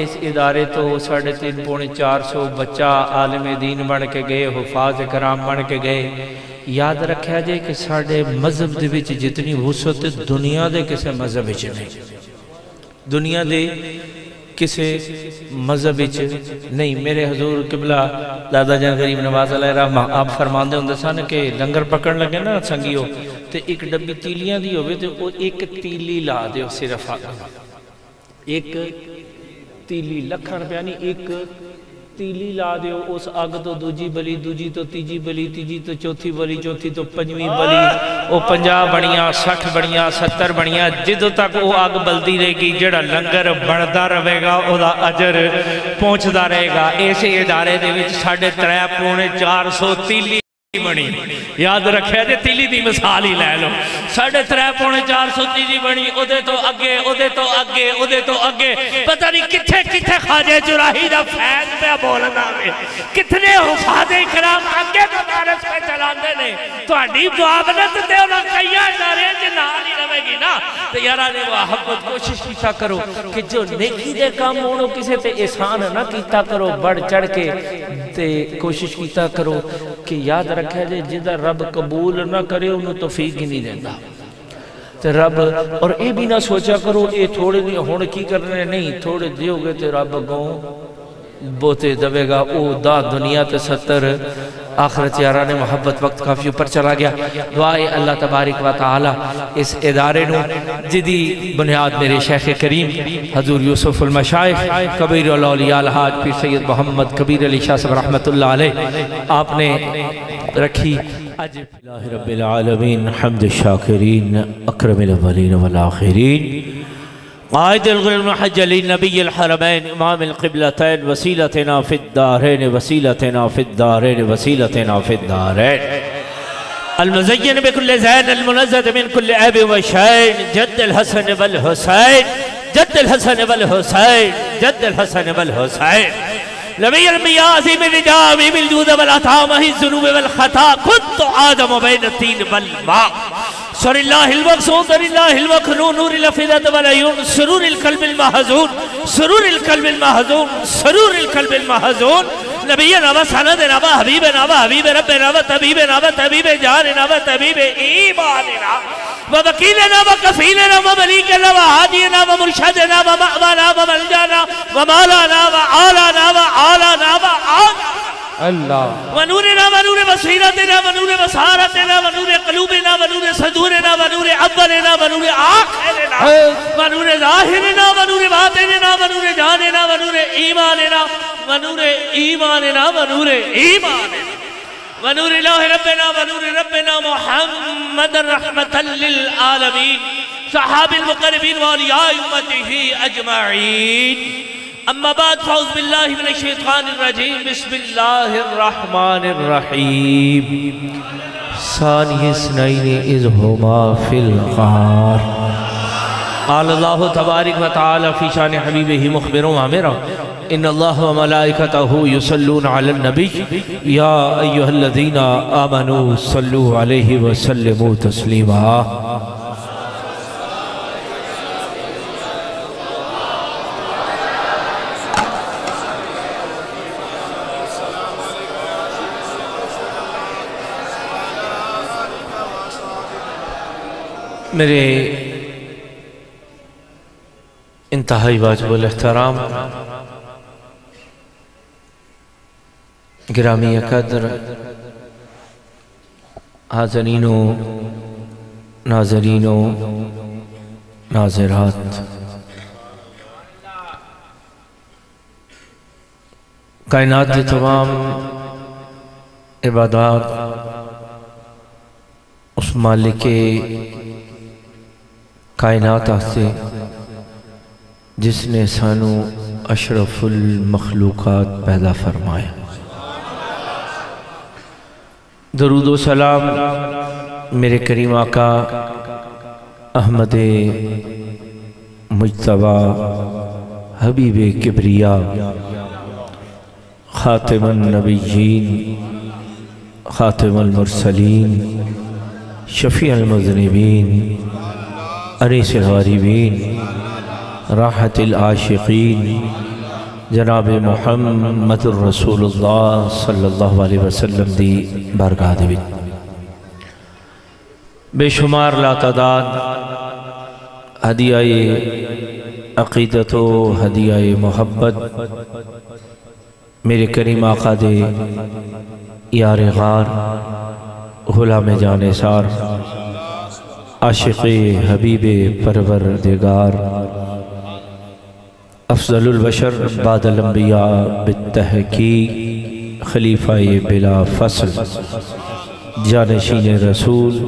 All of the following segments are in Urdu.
اس ادارے تو 350-400 بچہ عالم دین بن کے گئے، حفاظ کرام بن کے گئے۔ یاد رکھا جائے کہ ساڑھے مذہب دے وچ جتنی وسعت دنیا دے کسے مذہب وچ نہیں، دنیا دے کسے مذہب وچ نہیں۔ میرے حضور قبلہ دادا جان غریب نواز علیہ رحمہ آپ فرماندے ہوندے سن کہ لنگر پکڑن لگے نا سنگیو تے ایک ڈبی تیلیاں دی ہوئے تے وہ ایک تیلی لا دے صرف ایک تیلی لکھاں روپیہ نہیں، ایک تیلی لا دیو اس آگ تو دوجی بلی، دوجی تو تیجی بلی، تیجی تو چوتھی بلی، چوتھی تو پنجویں بلی، وہ 50 بڑیاں 60 بڑیاں 70 بڑیاں جدو تک وہ آگ بلدی رہے گی، جڑا لنگر بڑھدا رہے گا او دا اجر پہنچدا رہے گا۔ ایسے ادارے دے وچ 350-400 تیلی بنی، یاد رکھے جے تیلی دی مثال ہی لے لو، 350-400 تیلی بنی، او دے تو اگے او دے تو اگے او دے تو اگے، پتہ نہیں کتھے کتھے خواجہ جراحی دا فیض پہ بولنا میں، کتنے حفاظ کرام اگے تو دارس پہ چلاندے نے، تو اڈی معاونت دے انہاں کئیاں ادارے جنال ہی رہے گی نا۔ تو یارہ نے محبت کوشش کیتا کرو کہ جو نیکی دے کام ہونو کسے تے احسان نہ کیتا کرو، بڑھ چڑھ کے تے کوشش کیتا کرو کہ یاد رکھے جے جدہ رب قبول نہ کرے انہوں توفیق ہی نہیں دیندہ تے رب، اور اے بھی نہ سوچا کرو اے تھوڑے ہون کی کرنے نہیں، تھوڑے دیو گے تے رب گوں بوتے دوے گا، او دا دنیا تے 70 آخرت یارہ نے محبت وقت کافی اوپر چلا گیا۔ دعائے اللہ تبارک و تعالی اس ادارے نو جدی بنیاد میرے شیخ کریم حضور یوسف المشائخ کبیر الاولیاء الحاج پیر سید محمد کبیر علی شاہ صاحب رحمت اللہ علیہ آپ نے رکھی۔ اللہ رب العالمین حمد الشاکرین اکرم الاولین والآخرین قائد الغر المحجلین نبی الحرمین امام القبلتین وسیلتنا فی الدارین وسیلتنا فی الدارین وسیلتنا فی الدارین المزین بکل زین المنزد من کل عیب و شین جد الحسن والحسین جد الحسن والحسین جد الحسن والحسین نبی الانبیاء عظیم الرجاء عظیم الجود والعطاء محی الذنوب والخطا كنت آدم بین الطین والماء سر اللہ الوقت در اللہ الوقنون نور الافدت والعیون سرور القلب المحزون سرور القلب المحزون سرور القلب المحزون نبینا و سندنا و حبیبنا و حبیب ربنا و طبیبنا و طبیب جاننا و طبیب ایماننا و وکیلنا و کفیلنا و ملیکنا و حادینا و مرشدنا و مأوانا و ملجانا و مولانا و آلانا و آلانا و آلانا اللہ ونورنا ونور بصیرتنا ونور بصارتنا ونور قلوبنا ونور صدورنا ونور اولنا ونور آخرنا ونور ظاہرنا ونور باطننا ونور جاننا ونور ایماننا ونور ایماننا ونور ایماننا ونور الہ ربنا ونور ربنا محمد رحمتا للعالمین صحاب المقربین واولیاء امتہ اجمعین اما بعد فاعوذ باللہ من الشیطان الرجیم بسم اللہ الرحمن الرحیم ثانی اثنین اذ ہما فی الغار قال اللہ تبارک و تعالی فی شان حبیبہ مخبروں آمرہ ان اللہ و ملائکتہ یصلون علی النبی یا ایہا الذین آمنوا صلو علیہ وسلموا تسلیما۔ میرے انتہائی واجب الاحترام گرامی قدر حاضرین و ناظرین و ناظرات، کائنات کے تمام عبادات اس مالک کائنات آستے جس نے سانو اشرف المخلوقات پیدا فرمایا، درود و سلام میرے کریم آقا احمد مجتبی حبیب کبریا خاتم النبیین خاتم المرسلین شفیع المذنبین انیس الغریبین راحت العاشقین جناب محمد رسول اللہ صلی اللہ علیہ وسلم دی بارگاہ دے وچ بے شمار لا تعداد ہدیہ عقیدت و ہدیہ محبت میرے کریم آقا دے یار غار غلام جانثار عاشق حبیب پروردگار افضل البشر بعد الانبیاء بالتحقیق خلیفہ بلا فصل جانشین رسول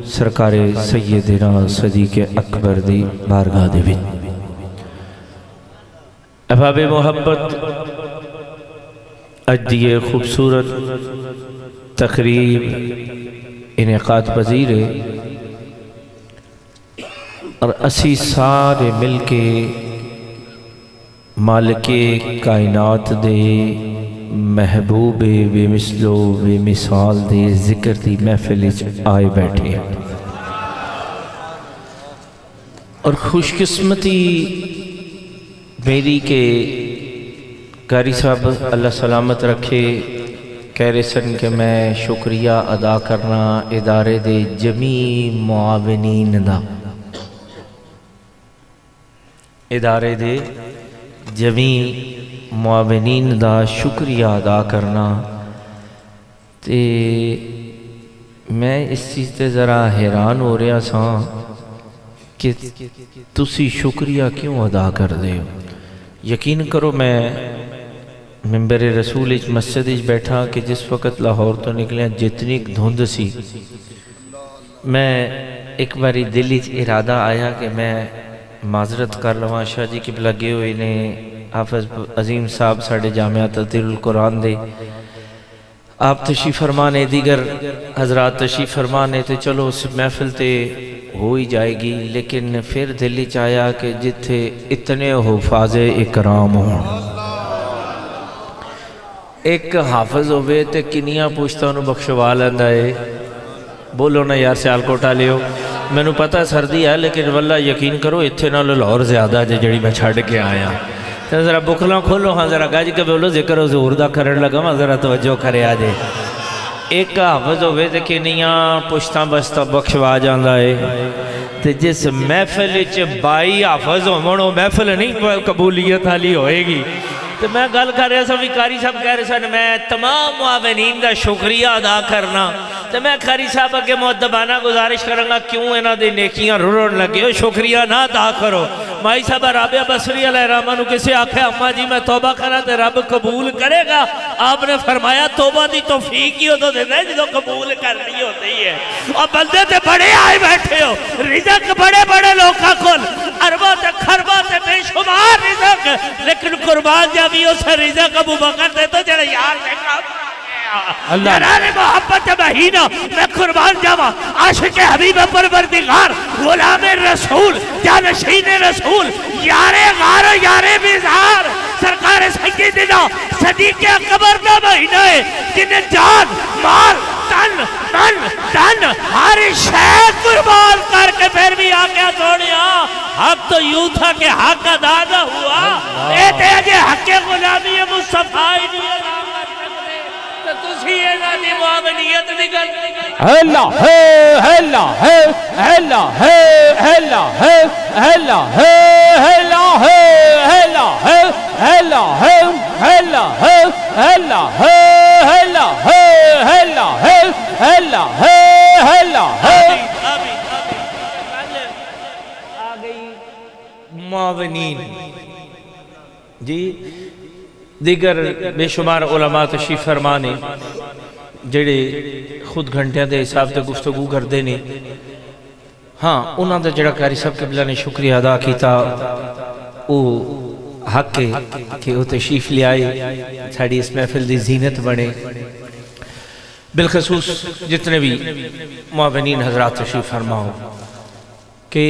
سرکار سیدنا صدیق اکبر دی بارگاہ دے وچ احباب محبت اج دی خوبصورت تقریب انعقاد پذیر ہے اور اسی سارے مل کے مالک کائنات دے محبوب بے مثل و بے مثال دے ذکر دی محفل آئے بیٹھے ہیں اور خوش قسمتی میری کہ قاری صاحب اللہ سلامت رکھے کہہ رہے سن کہ میں شکریہ ادا کرنا ادارے دے جمیع معاونین دا ادارے دے جمیع معاونین دا شکریہ ادا کرنا تے میں اس چیز تے ذرا حیران ہو رہا سا کہ تسی شکریہ کیوں ادا کر دے ہو یقین کرو میں ممبر رسول اچ مسجد اچ بیٹھا کہ جس وقت لاہور تو نکلے جتنی دھند سی میں ایک باری دل اچ ارادہ آیا کہ میں معذرت کر لواں شاہ جی کی لگے ہوئے نے حافظ عظیم صاحب ساڑھے جامعہ تدبیر القرآن دے آپ تشریف فرمانے دیگر حضرات تشریف فرمانے تے چلو اس محفل تے ہو ہی جائے گی لیکن پھر دلی چاہیا کہ جتھے اتنے حفاظ اکرام ہوں ایک حافظ ہوئے تے کنیاں پوچھتا انہوں بخشوا لیندہ ہے بولو نا یار سیال کوٹا لیو میں نو پتہ سردی ہے لیکن واللہ یقین کرو اتھے نہ لاہور زیادہ جڑی میں چھڑ کے آیا تو ذرا بکھلاں کھولو ہاں ذرا گاج کے بولو ذکر و ظہور دا کرن لگا ہاں ذرا توجہ کرے آجے ایک حافظ ہوئے تے کنیاں پوچھتا بستا بخشوا جاندہ ہے تے جس محفل چ 22 حافظ ہو محفل نہیں قبولیت حالی ہوئے گی تو میں گل کر رہا سا قاری صاحب کہہ رہے سن میں تمام معاونین دا شکریہ ادا کرنا تو میں قاری صاحب کے مؤدبانہ گزارش کرنگا کیوں انہاں دے نیکیاں رڑن لگے ہو شکریہ نہ ادا کرو مائی صاحب رابعہ بصری علیہ الرحمہ نو کسے آکھے اماں جی میں توبہ کرا تے رب قبول کرے گا آپ نے فرمایا توبہ دی توفیق ہی ہو تو دے دے جو قبول کرنی ہوتی ہے اور بندے تے بڑے آئے بیٹھے ہو رزق بڑے بڑے لوگاں کل اربہ تے خربہ تے بے شمار رزق لیکن قربان جب بھی اس رزق ابو بکر دے تو جڑے یار نے کام جنان محبت مہینہ میں قربان جاوا عاشق حبیب پروردگار غلام رسول جانشین رسول یار غار یار بیزار سرکار سیدنا صدیق اکبر دا مہینہ ہے جنہیں جان مال تن تن ہر شے قربان کر کے پھر بھی آگیا سونیا حق تو یوں تھا کہ حق ادا نہ ہوا اے تیجے حق غلامی مصطفیٰ ہی نہیں ادا کر سکتے تو تسی اینا دی معاملیت نگل اللہ ہے اللہ ہے اللہ ہے اللہ ہے اللہ ہے اللہ ہے اللہ ہے اللہ ہے اللہ ہے اللہ ہے اللہ ہے اللہ ہے اللہ ہے اللہ ہے معاونین جی دیگر بے شمار علماء تشریف فرمانے جڑے خود گھنٹیاں دے حساب تے گفتگو کر دینے ہاں انہاں دا جڑا قاری صاحب قبلہ نے شکریہ ادا کیتا او حق ہے کہ وہ تشریف لے آئے ساڑی اس محفل دی زینت بنے بالخصوص جتنے بھی معاونین حضرات تشریف فرماؤ کہ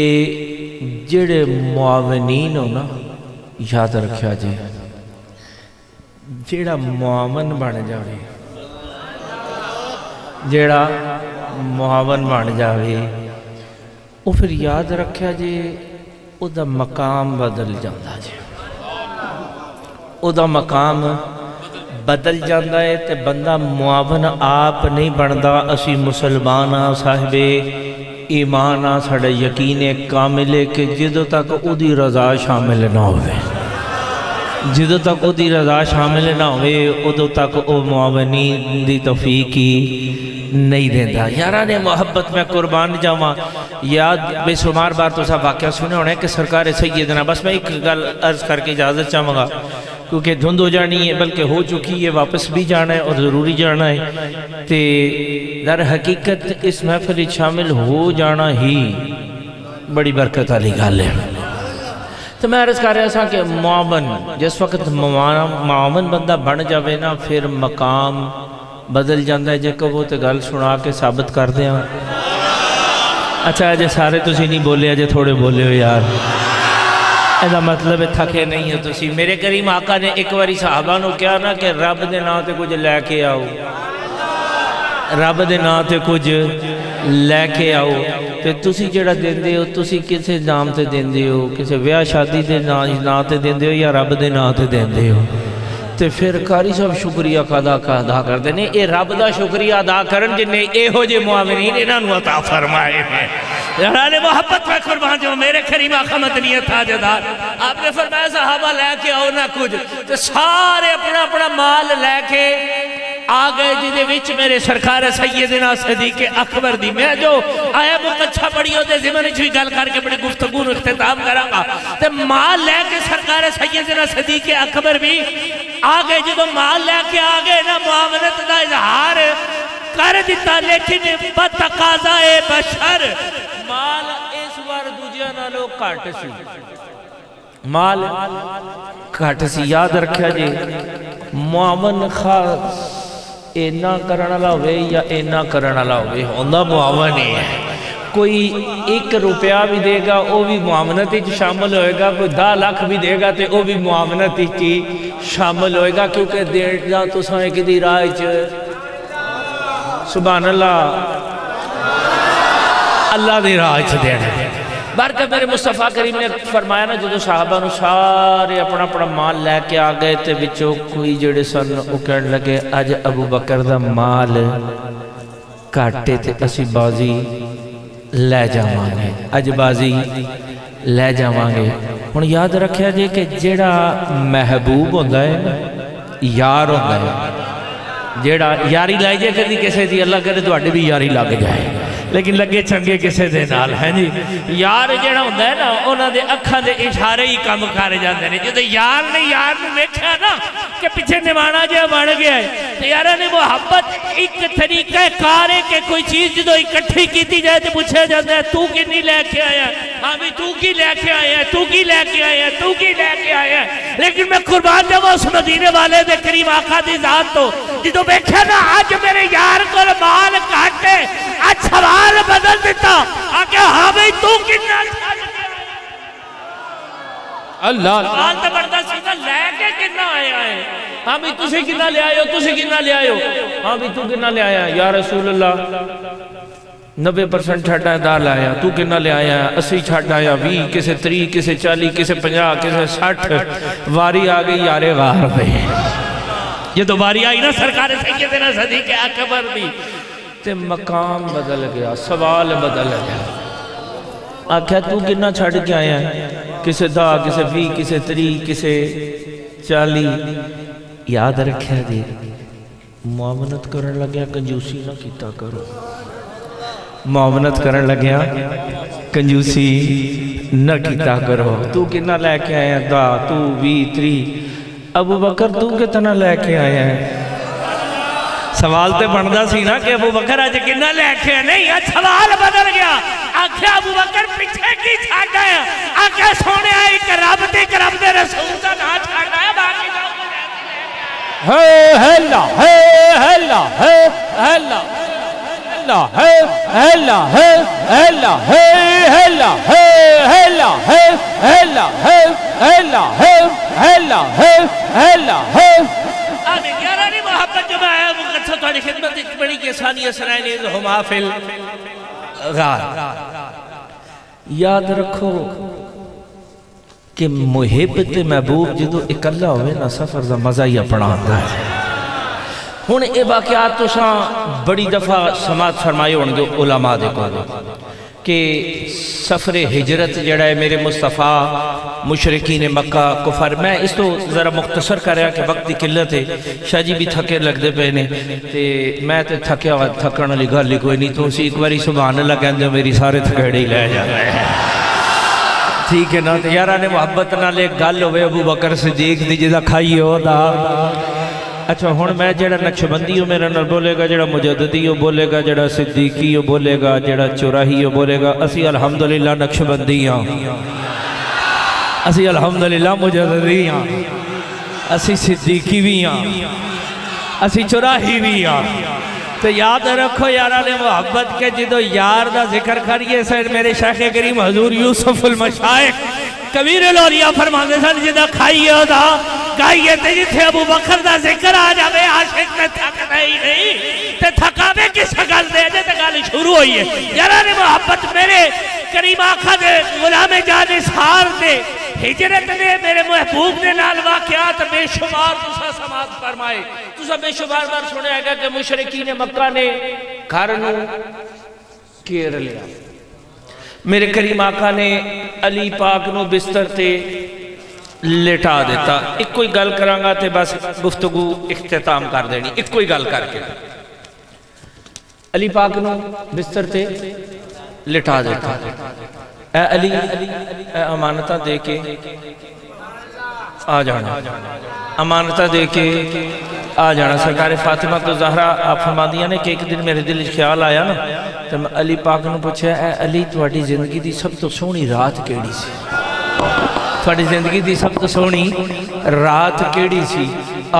جڑے معاونین ہو نا یاد رکھیا جائے جڑا معاون بن جاوے جڑا معاون بن جاوے وہ پھر یاد رکھیا جائے او دا مقام بدل جاندہ جائے او دا مقام بدل جاندہ ہے تے بندہ معاون آپ نہیں بندا. اسی مسلمان ہاں صاحب ایمان ہاں ساڑھا یقین کامل ہے کہ جدو تک او دی رضا شامل نہ ہوئے جدو تک او دی رضا شامل نہ ہوئے ادو تک او معاونی دی توفیقی نہیں دیندہ. یاران محبت میں قربان جاواں یاد بے شمار بار تو سا واقعہ سنے ہونے کہ سرکار سیدنا بس میں ایک گل عرض کر کے اجازت چاہوں گا کیونکہ دھند ہو جانی ہے بلکہ ہو چکی ہے واپس بھی جانا ہے اور ضروری جانا ہے تے در حقیقت اس محفل شامل ہو جانا ہی بڑی برکت والی گل ہے. تو میں عرض کر رہا تھا کہ معاون جس وقت معاون بندہ بن جاوے نا پھر مقام بدل جاندہ ہے. جے کو وہ تے گل سنا کے ثابت کر دیں. اچھا اجے سارے تسی نہیں بولے اجے تھوڑے بولے ہو یار. ایسا مطلب ہے تھکے نہیں ہے تسی. میرے کریم آقا نے ایک واری صحابہ نو کیا نا کہ رب دے نا تے کچھ لے کے آؤ رب دے نا تے کچھ لے کے آؤ. تے تسی جڑا دین دے ہو تسی کسے نام تے دین دے ہو کسے ویاہ شادی دے نا تے دین دے ہو یا رب دے نا تے دین دے ہو. تے پھر کاری صاحب شکریہ ادا کر دینے. اے رب دا شکریہ ادا کرن جنہیں اے ہو جے معاونین انہاں نو عطا فرمائے ہیں. یاران محبت میں قربان جو میرے کریم آقا مدنی تاجدار آپ نے فرمایا صحابہ لے کے آؤ نہ کچھ تو سارے اپنا اپنا مال لے کے آگئے جدے وچ میرے سرکار سیدنا صدیق اکبر دی. میں جو آیا مقچھا پڑی ہوتے زمانے چھوئی گل کر کے بڑی گفتگون اختتام کرا گا تو مال لے کے سرکار سیدنا صدیق اکبر بھی آگئے جدو مال لے کے آگئے نا معاونت دا اظہار کر دیتا لیکن بتقاضا بشر مال اس بار دوجہ نالو کٹ سی مال کٹ سی. یاد رکھیا جی معاون خاص اینا کرنا لاؤے یا اینا کرنا لاؤے ہوندہ معاون ہے. کوئی 1 روپیہ بھی دے گا وہ بھی معاونت ہی شامل ہوئے گا. کوئی 10 لاکھ بھی دے گا تو وہ بھی معاونت ہی شامل ہوئے گا کیونکہ دینا تو سائیں کی دی رائج سبحان اللہ اللہ دی رائج دینا. بارکہ میرے مصطفیٰ کریم نے فرمایا نا جدو صحابہ نو سارے اپنا اپنا مال لے کے آگئے تے بچو کوئی جڑے سن اکڑ لگے اج ابو بکر دا مال کاٹے تے اسی بازی لے جاوانگے اج بازی لے جاوانگے. ہن یاد رکھیا جے کہ جڑا محبوب ہوندہ ہے یار ہوندہ ہے جڑا یاری لائے جے کردی کسے دی اللہ کرے تو اڈے بھی یاری لگ جائے لیکن لگے چنگے کسے دے نال ہیں جی. یار جڑا ہوندہ ہے نا اونا دے اکھا دے اشارے ہی کام کھارے جاندے ہیں. جو یار نے یار نے دیکھا نا کہ پیچھے نمانا جا بڑھ گیا ہے تو یارہ نے محبت ایک طریقہ کارے کہ کوئی چیز جو اکٹھی کیتی جائے تو پوچھے جاندے ہیں تو کی نہیں لے کے آیا ہاں بھی تو کی لے کے آیا تو کی لے کے آیا تو کی لے کے آیا. لیکن میں قربان جب اس مدینے والے دے کریم آقا دی ذات تو جدو بیکھے نا آج میرے یار کو مال کاٹے آج سوال بدل دیتا آکے ہاں بھئی تو کنہ اللہ سوال تو بڑھتا سیدھا لے کے کنہ آیا ہے. ہاں بھی تُسے کنہ لے آئے ہو تُسے کنہ لے آئے ہو ہاں بھی تو کنہ لے آیا یا رسول اللہ 90% چھٹا ہے دال آیا تو کنہ لے آیا 80 چھٹا آیا 20 کسے 30 کسے 40 کسے 50 کسے 60 واری آگئی یارے غار دے. یہ تو باری آئی نا سرکار سیدنا صدیق اکبر دی تے مقام بدل گیا سوال بدل گیا. آکھا تو کنا چھڑ کے آیا ہے کسے 10 کسے 20 کسے 30 کسے 40. یاد رکھیا دے معاونت کرن لگیا کنجوسی نہ کیتا کرو معاونت کرن لگیا کنجوسی نہ کیتا کرو. تو کنا لے کے آیا 10 تو 20 30 ابو بکر تو کتنا لے کے آیا ہے. سوال تے بندہ سی نا کہ ابو بکر آج کنہ لے کے نہیں آج سوال بدل گیا. آکھے ابو بکر پیچھے کی چھاڑ گیا آکھے سونے آئی کہ رب دے رسول کا نہ چھاڑ گیا باقی ہے اللہ ہے اللہ ہے اللہ اللہ ہے اللہ ہے اللہ ہے اللہ ہے اللہ ہے اللہ ہے اللہ ہے اللہ ہے اللہ ہے. آمین. یارانی محبت جو میں آیا مقدسہ تھوڑی خدمت ایک بڑی کے ثانیہ سنائنی ہما فی الغار. یاد رکھو کہ محب تے محبوب جدو اکلا ہوئے نا سفر دا مزہ ہی اپنا آتا ہے۔ ہن اے واقعات تو شاہ بڑی دفعہ سماعت فرمائے ہونگے علماء دے کو کہ سفر ہجرت جڑا ہے میرے مصطفیٰ مشرکین مکہ کفر، میں اس تو ذرا مختصر کر رہا کہ وقت دی قلت ہے، شاہ جی بھی تھکے لگ دے پہنے تے میں تے تھکیا ہوا تھکن والی گل ہی کوئی نہیں، تو اسی ایک باری سبحان اللہ کہندے میری سارے تھکڑے ہی لے جا رہے ہیں، ٹھیک ہے نا؟ تو یارانے محبت نہ لے گل ہوئے ابو بکر صدیق دی جدا کھائی ہو دا۔ اچھا ہون میں جڑا نقشبندی ہو میرا نال بولے گا، جڑا مجددی ہو بولے گا، جڑا صدیقی ہو بولے گا، جڑا چوراہی ہو بولے گا، اسی الحمدللہ نقشبندی ہاں، اسی الحمدللہ مجددی ہاں، اسی صدیقی بھی ہاں، اسی چوراہی بھی ہاں۔ تو یاد رکھو یاران محبت کے جدو یار دا ذکر کریے سید میرے شیخ کریم حضور یوسف المشائخ کبیر الولیاء فرماندے سن جدہ کھائیے دا گائیے تے جتھے ابو بکر دا ذکر آ جاوے عاشق تے تھکتا ہی نہیں تے تھکاوے کس گل دے جے تے گل شروع ہوئی ہے۔ یاران محبت میرے کریم آقا دے غلام جان اسحار دے ہجرت نے میرے محبوب نے نال واقعات بے شمار تسا سماعت فرمائے، تسا بے شمار بار سنے گا کہ مشرکین مکہ نے گھرنو کیر لیا، میرے کریم آقا نے علی پاک نو بستر تے لٹا دیتا۔ ایک کوئی گل کرانگا تے بس گفتگو اختتام کر دینی، ایک کوئی گل کر کے علی پاک نو بستر تے لٹا دیتا، اے علی اے امانتہ دے کے آ جانا، امانتہ دے کے آ جانا۔ سرکار فاطمہ تو زہرہ آپ فرما دیا نے کہ ایک دن میرے دل خیال آیا نا تو میں علی پاک نے پوچھا اے علی تواڈی زندگی دی سب تو سونی رات کیڑی سی؟ تواڈی زندگی دی سب تو سونی رات کیڑی سی؟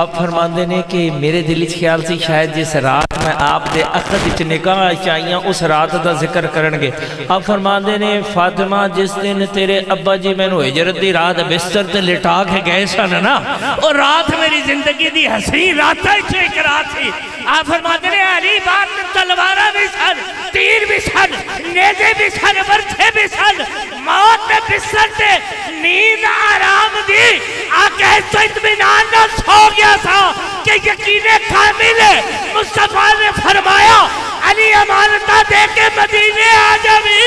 آپ فرماندے نے کہ میرے دل خیال سی شاید جس رات میں آپ دے عقد وچ نکاح چاہیاں اس رات دا ذکر کرنگے۔ آپ فرماندے نے فاطمہ جس دن تیرے ابا جی میں نو ہجرت دی رات بستر تے لٹا کے گئے سن نا، اور رات میری زندگی دی حسین رات ایک رات تھی۔ آپ فرماندے نے علی بار تلوارہ بھی سن، تیر بھی سن، نیزے بھی سن، ورچے بھی سن، موت نے بستر تے نیند آرام دی، آقا تو اطمینان نہ سو گیا تھا کہ یقین کامل ہے۔ مصطفیٰ نے فرمایا علی امانتہ دے کے مدینے آ جاوی،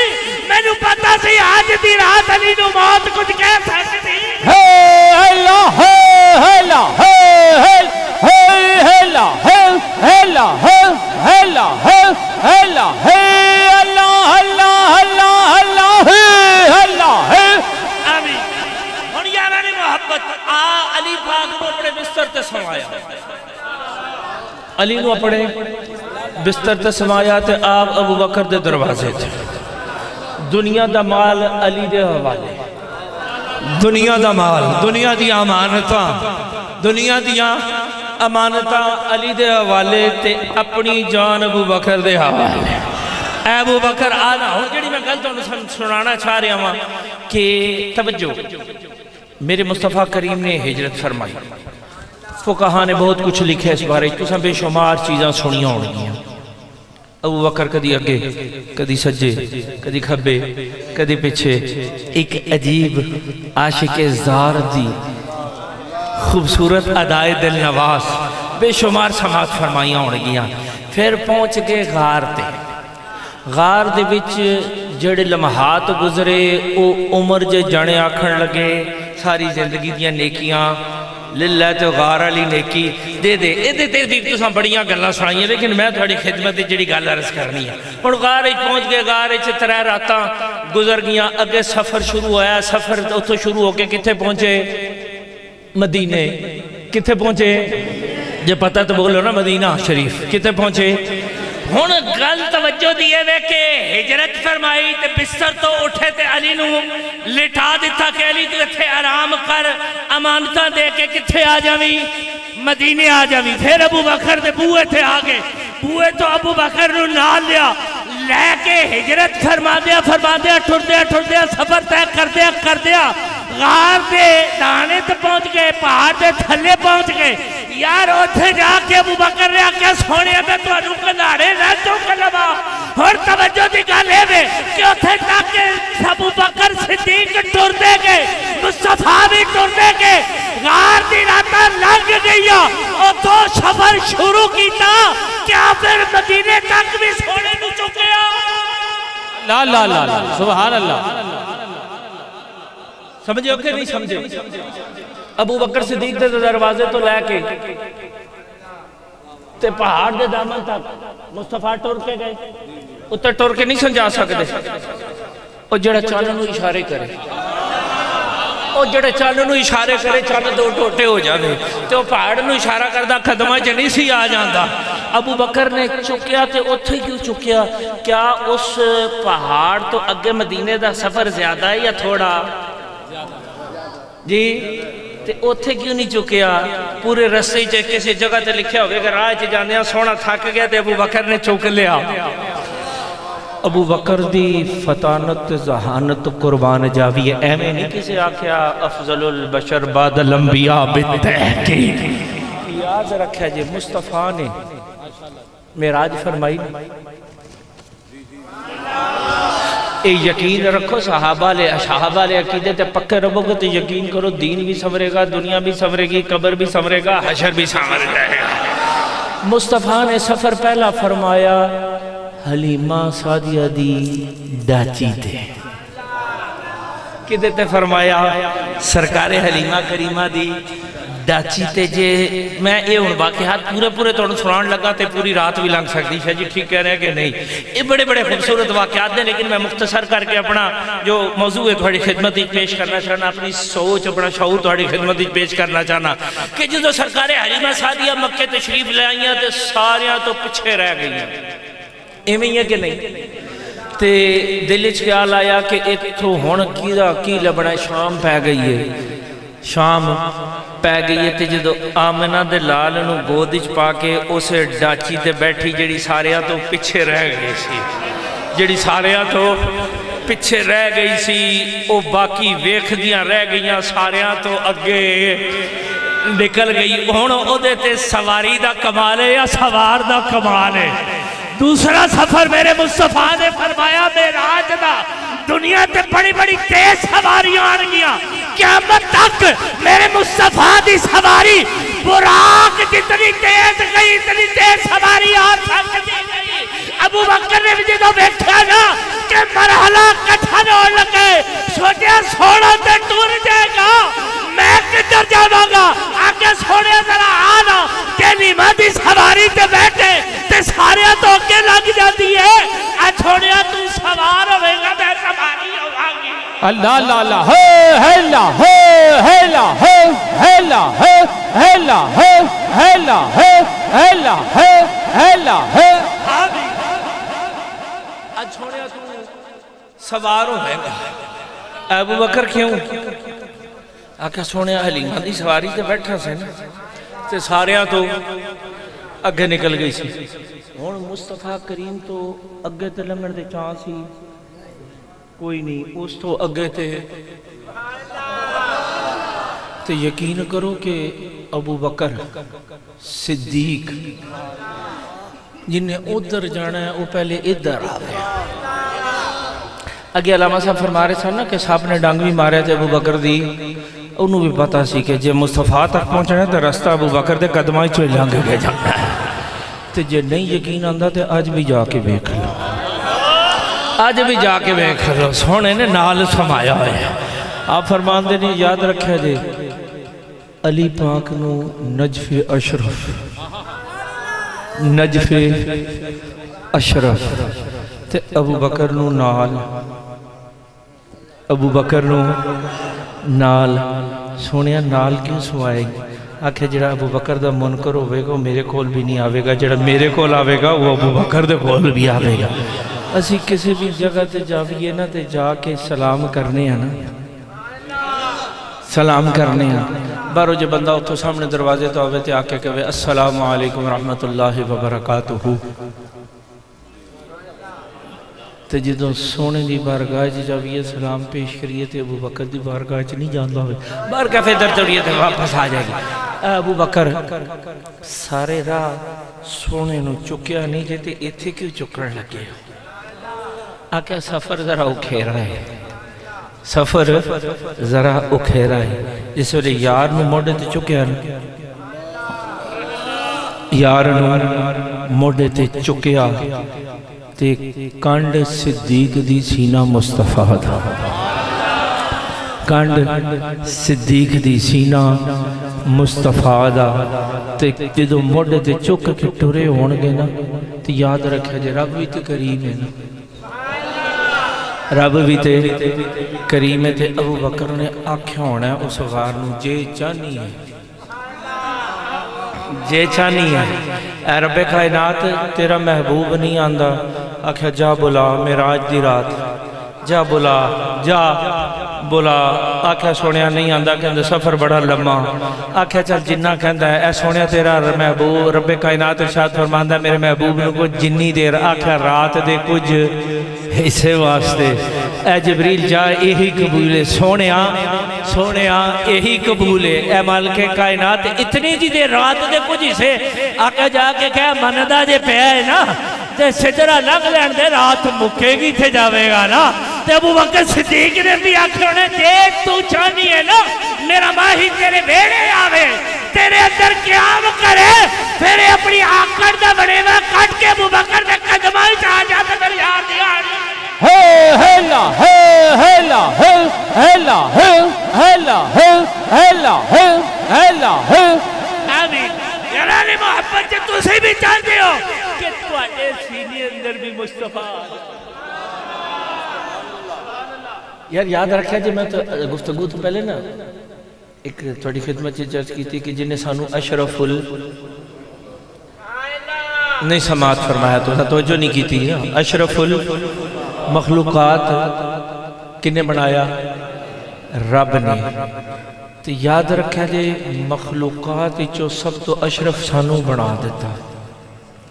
میں نو پتا سی آج دی رات علی نو موت کچھ کہہ سکتی۔ اللہ اللہ اللہ اللہ اللہ اللہ اللہ آمین۔ ہن یاران محبت علی پاک کو اپنے بستر تے سمایا، علی نو اپنے بستر تے سمایا تے آپ ابو بکر دے دروازے تھے، دنیا دا مال علی دے حوالے، دنیا دا مال، دنیا دی امانتاں، دنیا دیا امانتاں علی دے حوالے تے اپنی جان ابو بکر دے حوالے۔ اے ابو بکر آنا ہوں جڑی میں گل تو سنانا چاہ رہا ہوں کہ توجہ، میرے مصطفیٰ کریم نے ہجرت فرمائی، فقہاء نے بہت کچھ لکھے اس بارے، تساں بے شمار چیزاں سنیاں ہونگیاں۔ ابو بکر کدی اگے، کدی سجے، کدی کھبے، کدی پچھے، ایک عجیب عاشق زار دی خوبصورت ادائے دل نواز بے شمار سماعت فرمائیاں ہونگیاں۔ پھر پہنچ کے غار تے، غار دے وچ جڑے لمحات گزرے او عمر جے جانے آکھن لگے ساری زندگی دیاں نیکیاں للہ تو غار علی نیکی دے دے، اے دے تو ساں بڑیاں گلہ سنائی ہیں، لیکن میں تھوڑی خدمت جڑی گل عرض کرنی ہے۔ اور غار پہنچ گئے، غار ترے راتاں گزر گیاں، اگے سفر شروع ہویا، سفر اتھو شروع ہو کے کتھے پہنچے؟ مدینے۔ کتھے پہنچے؟ جے پتہ تو بولو نا، مدینہ شریف۔ کتھے پہنچے؟ ہون گل توجہ دیئے وے کہ ہجرت فرمائی تے بستر تو اٹھے تے علی نو لٹا دیتا کہ علی تو اتھے آرام کر، امانتہ دے کے کتھے آ جاوی؟ مدینے آ جاوی۔ پھر ابو بکر دے بوئے تھے آگے، بوئے تو ابو بکر نو نال لیا، لے کے ہجرت فرما دیا، ٹھر دیا، سفر طے کر دیا، غار دے دانے تے پہنچ گئے، پہاڑ دے تھلے پہنچ گئے۔ یار اتھے جا کے ابو بکر نے آکے سونے میں تو انہوں کنارے نہ چوک لبا اور توجہ دی گل ہے میں کہ اتھے جا کے ابو بکر صدیق ٹور دے گئے مصطفیٰ بھی ٹور دے گئے غار دی راتا لگ گئیا اور تو سفر شروع کیتا کیا پھر مدینے تک بھی سونے نو چکیا لا لا لا لا سبحان اللہ سمجھے کہ نہیں سمجھے ابو بکر صدیق دے دروازے تو لے کے تے پہاڑ دے دامن تک مصطفیٰ ٹور کے گئے اتر ٹور کے نہیں سمجھا سکتے اور جڑا چانوں نو اشارے کرے اور جڑے چانوں نو اشارے کرے چانوں دو ٹوٹے ہو جانے تے وہ پہاڑ نو اشارہ کردہ قدمہ جنی سی آ جاندہ ابو بکر نے چکیا تے اتھے کیوں چکیا کیا اس پہاڑ تو اگے مدینے دا سفر زیادہ ہے یا تھوڑا جی تے اتھے کیوں نہیں چکیا پورے رستے چے کسی جگہ تے لکھیا ہوئے کہ راہ چے جانے سونا تھک گیا تے ابو بکر نے چک لیا ابو بکر دی فطانت ذہانت قربان جاوی ہے ایمیں نہیں کسی آکھیا افضل البشر بعد الانبیاء بالتحقیق یاد رکھا جی مصطفیٰ نے معراج فرمائی اے یقین رکھو صحابہ لے عقیدے تے پکے رہو گے تو یقین کرو دین بھی سمرے گا دنیا بھی سمرے گی قبر بھی سمرے گا حشر بھی سمر جائے گا مصطفیٰ نے سفر پہلا فرمایا حلیمہ سعدیہ دی ڈاچی تے کدھے تے فرمایا سرکار حلیمہ کریمہ دی ڈاچی تے جے میں اے ان واقعات پورے تو سنان لگا تے پوری رات بھی لنگ سکتی شاہ جی ٹھیک کہہ رہے ہیں کہ نہیں یہ بڑے خوبصورت واقعات ہیں لیکن میں مختصر کر کے اپنا جو موضوع ہے تھوڑی خدمت پیش کرنا چاہنا اپنی سوچ اپنا شعور تھوڑی خدمت پیش کرنا چاہنا کہ جو سرکار حلیمہ سعدیہ مکہ تشریف لے آئیاں تے ساریاں تو پچھے رہ گئی ہیں ایمیں یہ کہ نہیں تے دلچ خیال آیا کہ ایک تو ہون کی لبنا شام پہ گئی ہے شام پہ گئی ہے تے جدو آمنہ دے لال نو گودج پا کے اسے ڈاچی تے بیٹھی جڑی ساریاں تو پچھے رہ گئی سی او باقی ویکھ دیاں رہ گئیاں ساریاں تو اگے نکل گئی ہون او دیتے سواری دا کمال ہے یا سوار دا کمال ہے دوسرا سفر میرے مصطفیٰ نے فرمایا معراج دا دنیا تے بڑی تیز سواریاں آن گیا قیامت تک میرے مصطفیٰ دی سواری براق جتنی تیز گئی اتنی تیز سواری آن سکتی گئی ابو بکر نے بھی جدو بیٹھا نا کہ مرحلہ کٹھن ہو لگے سوچیا سوڑا تے ٹور جائے گا میں کدھر جاواں گا آگے سوڑیا ذرا آنا کہ نیمہ دی سواری تے بیٹھے تے سارے تو کے لگ جاتی ہے چھوڑیا تو سوار ہوئے گا میں سواری ہوگا گی اللہ اللہ اللہ اللہ اللہ اللہ اللہ اللہ اللہ چھوڑیا تو سوار ہوئے گا ابو بکر کیوں آکھا سوڑیا حلیمہ دی سواری تے بیٹھا سے نا تے سارے تو اگے نکل گئی سی ہون مصطفیٰ کریم تو اگے تے لنگڑ دے چانسی کوئی نہیں اس تو اگے تے یقین کرو کہ ابو بکر صدیق جنہیں ادھر جانا ہے وہ پہلے ادھر آوے اگے علامہ صاحب فرما رہے تھا نا کہ صاحب نے ڈانگ بھی مارے تھے ابو بکر دی انہوں بھی پتا سی کہ جے مصطفیٰ تک پہنچنا ہے تو رستہ ابو بکر دے قدمائی چوئے لانگ گئے جانا ہے تو جے نہیں یقین آندہ تے آج بھی جا کے بیک لو سونے نے نال سمایا ہے آپ فرمان دینے یاد رکھے جے علی پاک نو نجف اشرف تے ابو بکر نو نال سونیا نال کیوں سوائے آکھے جڑا ابو بکر دا منکر ہوئے گا میرے کول بھی نہیں آوے گا جڑا میرے کول آوے گا وہ ابو بکر دے کول بھی آوے گا اسی کسی بھی جگہ تے جاویے نا تے جا کے سلام کرنے ہیں نا سلام کرنے ہیں بارو جو بندہ اتھو سامنے دروازے تو آوے تے آکے کہوے السلام علیکم ورحمت اللہ وبرکاتہ تے جدوں سونے دی بارگاہ جاویے سلام پیش کریے تے ابو بکر دی بارگاہ نہیں جاندہ ہوئے بارگاہ فیدر توڑیے تے واپس آ جائے گی ابو بکر سارے راہ سونے نو چکیا نہیں جیتے ایتھے کیوں چکرن لگے آکھا سفر ذرا اکھیرا ہے سفر ذرا اکھیرا ہے جس ویلے یار نو موڑے تے چکیا نا یار نو موڑے تے چکیا تے کانڈ صدیق دی سینہ مصطفیٰ دا کانڈ صدیق دی سینہ مصطفیٰ دا تے جدو موڑے تے چک کے ٹورے ہونگے نا تے یاد رکھا جے رب بھی تے کریم ہے نا رب بھی تے کریم ہے تے ابو بکر نے آنکھیں ہونا ہے اس غار نو جے چانی ہے جے چانی ہے اے رب کائنات تیرا محبوب نہیں آندہ آکھا جا بلا معراج دی رات جا بلا جا بولا آکھا سونیا نہیں آندہ کہ سفر بڑا لمحہ آکھا چل جنہ کہندہ ہے اے سونیا تیرا محبوب رب کائنات ارشاد فرماندہ میرے محبوب نے کچھ جنی دیر آکھا رات دے کچھ حصے واسطے اے جبریل جا یہی قبولے سونیا یہی قبولے اے مالک کائنات اتنی جی دے رات دے کچھ حصے آکھا جا کے کہا مندہ جے پہ ہے نا تے سجرہ لگ لین دے رات مکے گی تھے جاوے گا نا تے ابو بکر صدیق نے بھی آکھا انہیں جے تو چاہنی ہے نا میرا ماہی تیرے بیڑے آوے تیرے اندر قیام کرے پھر اپنی آکڑ دا بڑے میں کٹ کے ابو بکر نے قدمائی چاہ جاتا در یار دیا ہیلا ہیلا ہیلا ہیلا ہیلا ہیلا آمین یارانی محبت جب تو سے بھی چاہتے ہو کہ تو آئے سینے اندر بھی مصطفیٰ یار یاد رکھا جی میں تو گفتگو تو پہلے نا ایک تھوڑی خدمت چرچ کی تھی کہ جنہیں سانو اشرف نہیں سماعت فرمایا تو توجہ نہیں کی تھی اشرف المخلوقات کنے بنایا رب نے تو یاد رکھا جی مخلوقات جو سب تو اشرف سانو بنا دیتا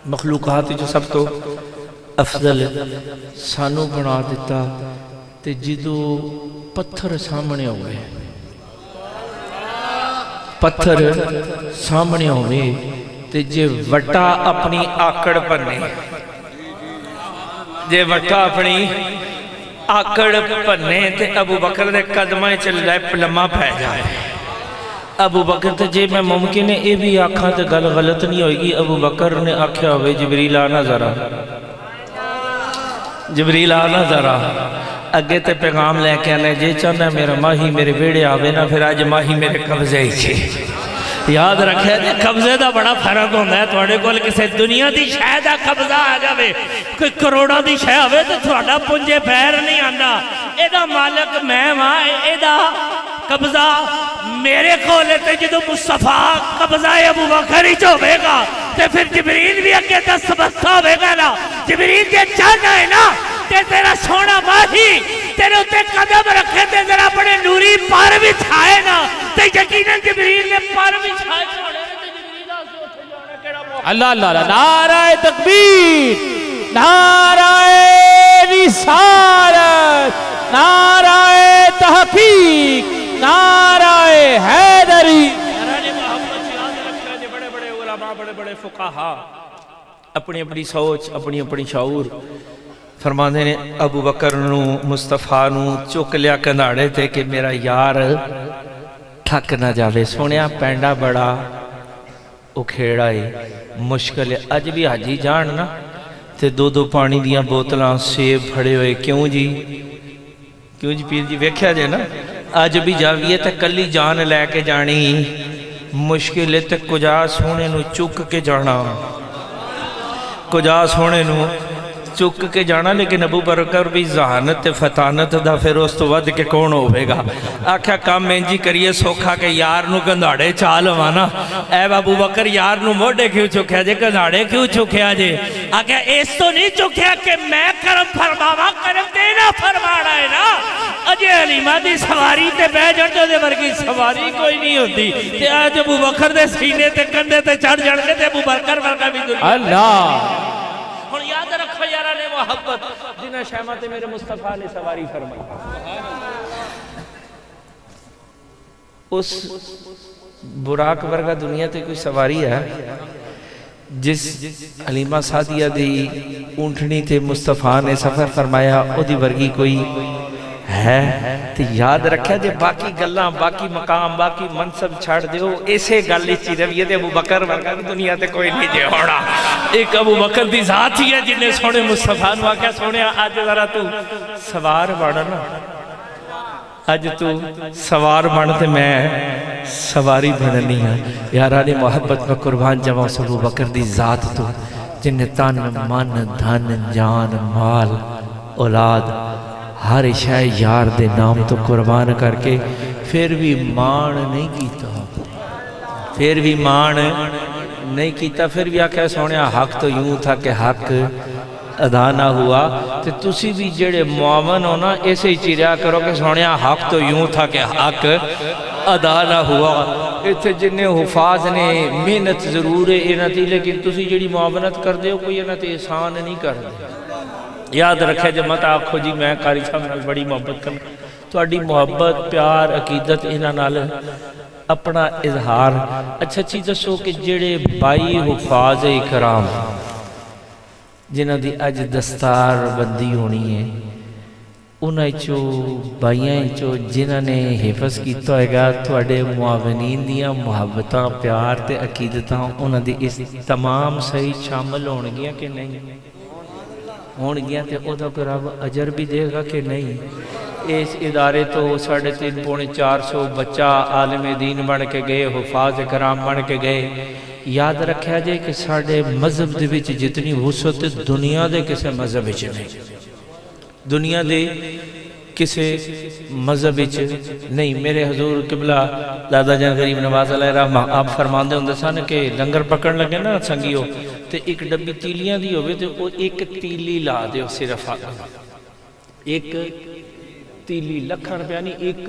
مخلوقات جو سب تو افضل سانو بنا دیتا تے جدو پتھر سامنے ہوئے پتھر سامنے ہوئے تے جے وٹا اپنی آکڑ پنے جے وٹا اپنی آکڑ پنے تے ابو بکر دے قدمائیں چل جائے پلمہ پہ جائے ابو بکر تے جے میں ممکن ہے اے بھی آکھاں تے گل غلط نہیں ہوئی گی ابو بکر نے آکھیا ہوئے جبریل آنا ذرا جبریل آنا ذرا اگے تے پیغام لے کے آنے جے چاہنا میرا ماہی میرے بیڑے آوے نا پھر آج ماہی میرے قبضے ہی چھے یاد رکھے جے قبضے دا بڑا فرق ہوندہ ہے توڑے کول کسے دنیا دی شاہ دا قبضہ آ جاوے کوئی کروڑا دی شاہ ہوئے تو تھوڑا پنجے پیر نہیں آندہ اے دا مالک میں ماں اے دا قبضہ میرے کھولے تے جدو مصطفیٰ قبضہ ابو بکر ہی چوبے گا تے پھر جبریل بھی اگے دست بستہ ہوئے گا نا جبریل جے چاہنا ہے نا تے تیرا سونا ماہی تیرے اتے قدم رکھے تے ذرا بڑے نوری پار بھی چھائے نا تے یقیناً جبریل نے پار بھی چھائے چھوڑے تے جبریل آسے اٹھے جانا کیڑا موقع اللہ اللہ اللہ نعرہ تکبیر نعرہ رسالت نعرہ تحقیق نعرہ حیدری یارانی محمد یاد رکھا جے بڑے بڑے علماء بڑے بڑے فقہا اپنی اپنی سوچ اپنی اپنی شعور فرمانے نے ابو بکر نو مصطفیٰ نو چک لیا کنداڑے تھے کہ میرا یار تھک نہ جاوے سونیا پینڈا بڑا اکھیڑا ہے مشکل ہے اج بھی حاجی جان نا تے دو پانی دیاں بوتلاں سیب پھڑے ہوئے کیوں جی پیر جی ویکھیا جے نا اج بھی جاویے تے کلی جان لے کے جانی مشکل ہے تے کجا سونے نو چک کے جانا کجا سونے نو چک کے جانا لیکن ابو بکر بھی ذہانت فتانت دا پھر اس تو ود کے کون ہوئے گا آکھا کام میں جی کریے سوکھا کہ یار نو گنداڑے چال وانا اے ابو بکر یار نو موڑے کیوں چکیا جے گنداڑے کیوں چکیا جے آکھا اس تو نہیں چکیا کہ میں کرم فرماوا کرم دینا فرمانا ہے نا اجے علیمہ دی سواری تے بے جڑتے دے ورگی سواری کوئی نہیں ہوتی تے آج ابو بکر دے سینے تے کندے تے چڑھ جڑ کے تے ابو بکر ورگا بھی دنیا اللہ اور یاد رکھو یاران محبت جنہیں شہمت میرے مصطفیٰ نے سواری فرمائی اس براق ورگا دنیا تے کوئی سواری ہے جس حلیمہ سعدیہ دی اونٹنی تے مصطفیٰ نے سفر فرمایا او دی ورگی کوئی ہے؟ تو یاد رکھا جے باقی گلاں باقی مقام باقی منصب چھاڑ دیو ایسے گل چی رویت ابو بکر ورگا دنیا تے کوئی نہیں جے ہونا۔ ایک ابو بکر دی ذات ہی ہے جنہیں سونے مصطفیٰ نوا کیا سونے آج ذرا تو سوار بڑھنا، آج تو سوار بڑھتے میں سواری بڑھنی ہے۔ یارانی محبت میں قربان جمع ابو بکر دی ذات تو جنہیں تن من دھن جان مال اولاد ہر شے یار دے نام تو قربان کر کے پھر بھی مان نہیں کیتا، پھر بھی مان نہیں کیتا، پھر بھی آکھا سونے حق تو یوں تھا کہ حق ادا نہ ہوا۔ تو تسی بھی جڑے معاون ہونا ایسے ہی چیریا کرو کہ سونے حق تو یوں تھا کہ حق ادا نہ ہوا۔ اتھے جنہیں حفاظ نے محنت ضرور ہے انہاں تھی، لیکن تسی جڑی معاونت کر دے ہو کوئی انہاں تے احسان نہیں کر دے۔ یاد رکھے جب مت آکھو جی میں قاری صاحب نال بڑی محبت کرنا، تو اڈی محبت پیار عقیدت انہاں نال اپنا اظہار۔ اچھا چیز دسو کہ جڑے بائی حفاظ اکرام جنہاں دی اج دستار بندی ہونی ہے، انہاں چو بائیاں چو جنہاں نے حفظ کیتا ہے گا تو اڈے معاونین دیاں محبتاں پیار تے عقیدتاں انہاں دی اس تمام صحیح شامل ہون گیا کہ نہیں ہون گیا؟ تے او دا کوئی رب اجر بھی دے گا کہ نہیں؟ اس ادارے تو 3.5 پونے 400 بچہ عالم دین بن کے گئے، حفاظ کرام بن کے گئے۔ یاد رکھا جائے کہ ساڑھے مذہب دے وچ جتنی وسعت دنیا دے کسے مذہب وچ نہیں، دنیا دے کسے مذہب وچ نہیں۔ میرے حضور قبلہ دادا جان غریب نواز علیہ رحمہ آپ فرماندے ہوندے سن کہ لنگر پکڑ لگے نا سنگیو تے ایک ڈبی تیلیاں دی ہوئے تے وہ ایک تیلی لا دے ہو صرف ایک تیلی لکھن پہ یعنی ایک